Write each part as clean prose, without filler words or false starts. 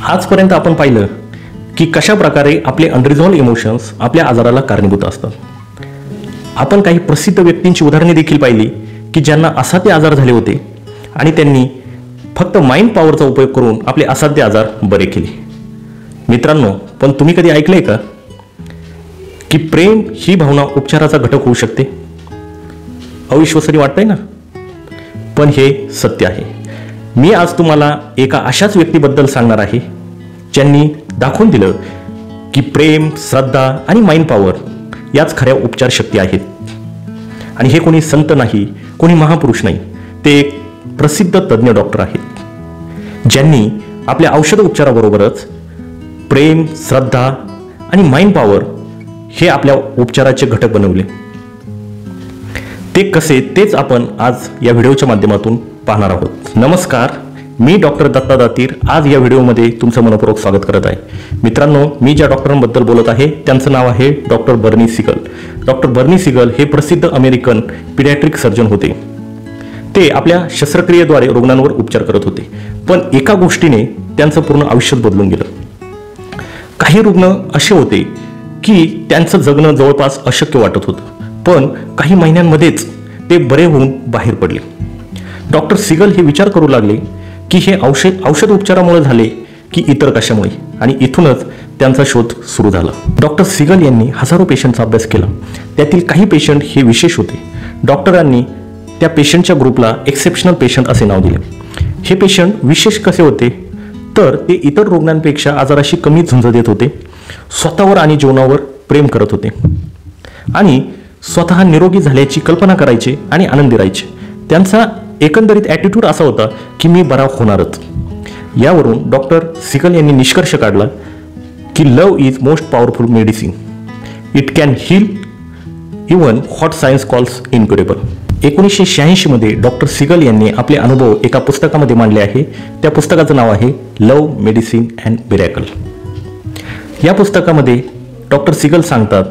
आजपर्यंत आपण पाहिलं की कशा प्रकारे आपले अनरिझॉल्व इमोशन्स आपल्या आजाराला कारणीभूत असतात. आपण काही प्रसिद्ध व्यक्तींची उदाहरणे देखील पाहिली की ज्यांना असाध्य आजार झाले होते आणि त्यांनी फक्त माइंड पॉवरचा उपयोग करून आपले असाध्य आजार बरे केले. मित्रांनो, पण तुम्ही कधी ऐकलंय का की प्रेम ही भावना उपचाराचा घटक होऊ शकते? अविश्वसनीय वाटतंय ना, पण हे सत्य आहे. मी आज तुम्हाला एका अशाच व्यक्तीबद्दल सांगणार आहे ज्यांनी दाखवून दिलं की प्रेम, श्रद्धा आणि माइंड पॉवर याच खऱ्या उपचार शक्ती आहेत. आणि हे कोणी संत नाही, कोणी महापुरुष नाही, ते एक प्रसिद्ध तज्ज्ञ डॉक्टर आहेत ज्यांनी आपल्या औषध उपचाराबरोबरच प्रेम, श्रद्धा आणि माइंड पॉवर हे आपल्या उपचाराचे घटक बनवले. ते कसे तेच आपण आज या व्हिडिओच्या माध्यमातून पाहणार आहोत. नमस्कार, मी डॉक्टर दत्ता दातीर आज या व्हिडिओमध्ये तुमचं मनपूर्वक स्वागत करत आहे. मित्रांनो, मी ज्या डॉक्टरांबद्दल बोलत आहे त्यांचं नाव आहे डॉक्टर बर्नी सिगल. डॉक्टर बर्नी सिगल हे प्रसिद्ध अमेरिकन पिडियाट्रिक सर्जन होते. ते आपल्या शस्त्रक्रियेद्वारे रुग्णांवर उपचार करत होते, पण एका गोष्टीने त्यांचं पूर्ण आयुष्य बदलून गेलं. काही रुग्ण असे होते की त्यांचं जगणं जवळपास अशक्य वाटत होतं, पण काही महिन्यांमध्येच ते बरे होऊन बाहेर पडले. डॉक्टर सिगल हे विचार करू लागले की हे औषध उपचारामुळे झाले की इतर कशामुळे, आणि इथूनच त्यांचा शोध सुरू झाला. डॉक्टर सिगल यांनी हजारो पेशंटचा अभ्यास केला. त्यातील काही पेशंट हे विशेष होते. डॉक्टरांनी त्या पेशंटच्या ग्रुपला एक्सेप्शनल पेशंट असे नाव दिले. हे पेशंट विशेष कसे होते तर ते इतर रुग्णांपेक्षा आजाराशी कमी झुंज देत होते, स्वतःवर आणि जीवनावर प्रेम करत होते आणि स्वतः निरोगी झाल्याची कल्पना करायचे आणि आनंदी राहायचे. त्यांचा एकंदरीत ॲटिट्यूड असा होता की मी बरा होणारच. यावरून डॉक्टर सिगल यांनी निष्कर्ष काढला की love is most powerful medicine. It can heal even what science calls incurable. 1986 मध्ये डॉक्टर सिगल यांनी आपले अनुभव एका पुस्तकामध्ये मांडले आहे. त्या पुस्तकाचं नाव आहे लव्ह, मेडिसिन अँड मिरॅकल. या पुस्तकामध्ये डॉक्टर सिगल सांगतात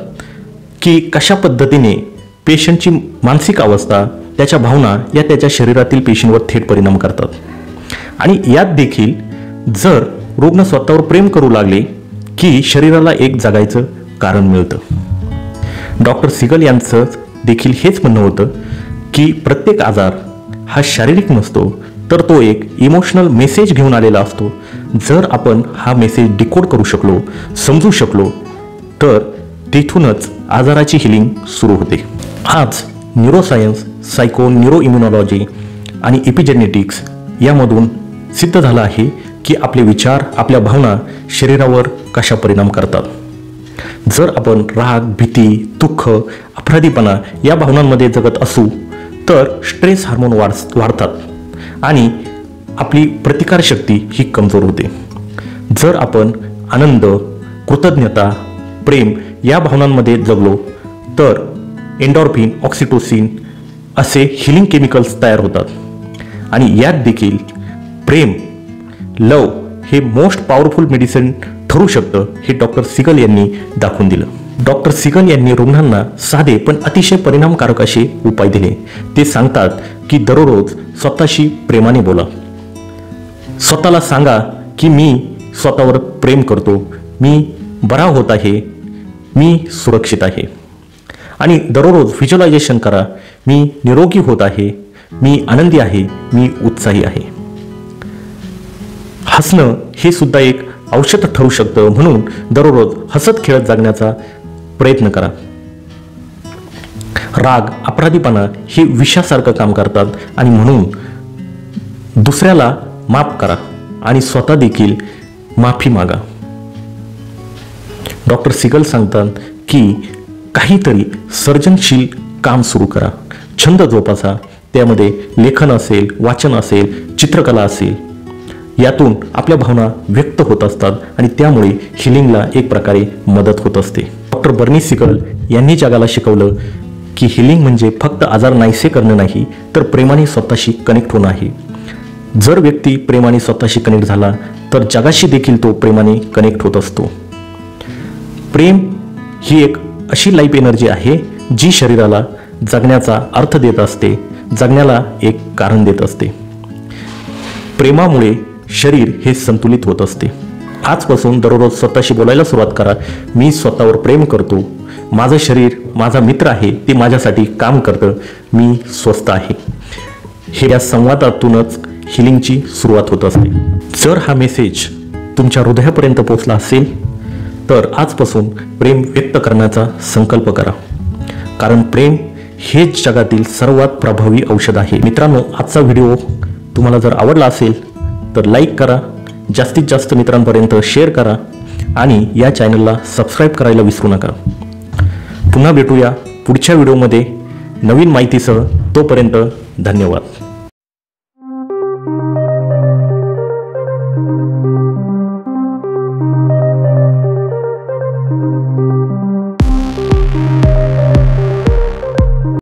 की कशा पद्धतीने पेशंटची मानसिक अवस्था, त्याच्या भावना या त्याच्या शरीरातील पेशींवर थेट परिणाम करतात. आणि यात देखील जर रुग्ण स्वतःवर प्रेम करू लागले की शरीराला एक जगायचं कारण मिळतं. डॉक्टर सिगल यांचं देखील हेच म्हणणं होतं की प्रत्येक आजार हा शारीरिक नसतो, तर तो एक इमोशनल मेसेज घेऊन आलेला असतो. जर आपण हा मेसेज डिकोड करू शकलो, समजू शकलो, तर तिथूनच आजाराची हिलिंग सुरू होते. आज न्यूरोसायन्स, सायको न्यूरो इम्युनॉलॉजी आणि एपिजेनेटिक्स यामधून सिद्ध झालं आहे की आपले विचार, आपल्या भावना शरीरावर कशा परिणाम करतात. जर आपण राग, भीती, दुःख, अपराधीपणा या भावनांमध्ये जगत असू तर स्ट्रेस हार्मोन वाढतात आणि आपली प्रतिकारशक्ती ही कमजोर होते. जर आपण आनंद, कृतज्ञता, प्रेम या भावनांमध्ये जगलो तर एंडॉर्फिन, ऑक्सिटोसिन असे हिलिंग केमिकल्स तयार होतात. आणि यात देखील प्रेम, लव हे मोस्ट पॉवरफुल मेडिसिन ठरू शकतं हे डॉक्टर सिगल यांनी दाखवून दिलं. डॉक्टर सिगल यांनी रुग्णांना साधे पण अतिशय परिणामकारक असे उपाय दिले. ते सांगतात की दररोज स्वतःशी प्रेमाने बोला. स्वतःला सांगा की मी स्वतःवर प्रेम करतो, मी बरा होत आहे, मी सुरक्षित आहे. आणि दररोज व्हिज्युअलायझेशन करा, मी निरोगी होत आहे, मी आनंदी आहे, मी उत्साही आहे. हसणं हे सुद्धा एक औषध ठरू शकतं, म्हणून दररोज हसत खेळत जगण्याचा प्रयत्न करा. राग, अपराधीपणा हे विषासारखं काम करतात आणि म्हणून दुसऱ्याला माफ करा आणि स्वतः देखील माफी मागा. डॉक्टर सिगल सांगतात की काहीतरी सर्जनशील काम सुरू करा, छंद जोपासा. त्यामध्ये लेखन असेल, वाचन असेल, चित्रकला असेल. यातून आपल्या भावना व्यक्त होत असतात आणि त्यामुळे हिलिंगला एक प्रकारे मदत होत असते. डॉक्टर बर्नी सिगल यांनी जगाला शिकवलं की हिलिंग म्हणजे फक्त आजार नाहीसे करणे नाही, तर प्रेमाने स्वतःशी कनेक्ट होणं आहे. जर व्यक्ती प्रेमाने स्वतःशी कनेक्ट झाला तर जगाशी देखील तो प्रेमाने कनेक्ट होत असतो. प्रेम ही एक अशी लाईफ एनर्जी आहे जी शरीराला जगण्याचा अर्थ देत असते, जगण्याला एक कारण देत असते. प्रेमामुळे शरीर हे संतुलित होत असते. आजपासून दररोज स्वतःशी बोलायला सुरुवात करा. मी स्वतःवर प्रेम करतो. माझं शरीर माझा मित्र आहे, ते माझ्यासाठी काम करतं. मी स्वस्थ आहे. हे या संवादातूनच हिलिंगची सुरुवात होत असते. जर हा मेसेज तुमच्या हृदयापर्यंत पोहोचला असेल तर आजपासून प्रेम व्यक्त करण्याचा संकल्प करा. कारण प्रेम हेच जगातील सर्वात प्रभावी औषध आहे. मित्रांनो, आजचा व्हिडिओ तुम्हाला जर आवडला असेल तर लाईक करा, जास्तीत जास्त मित्रांपर्यंत शेअर करा आणि या चॅनलला सबस्क्राईब करायला विसरू नका. पुन्हा भेटूया पुढच्या व्हिडिओमध्ये नवीन माहितीसह. तोपर्यंत धन्यवाद. Thank you.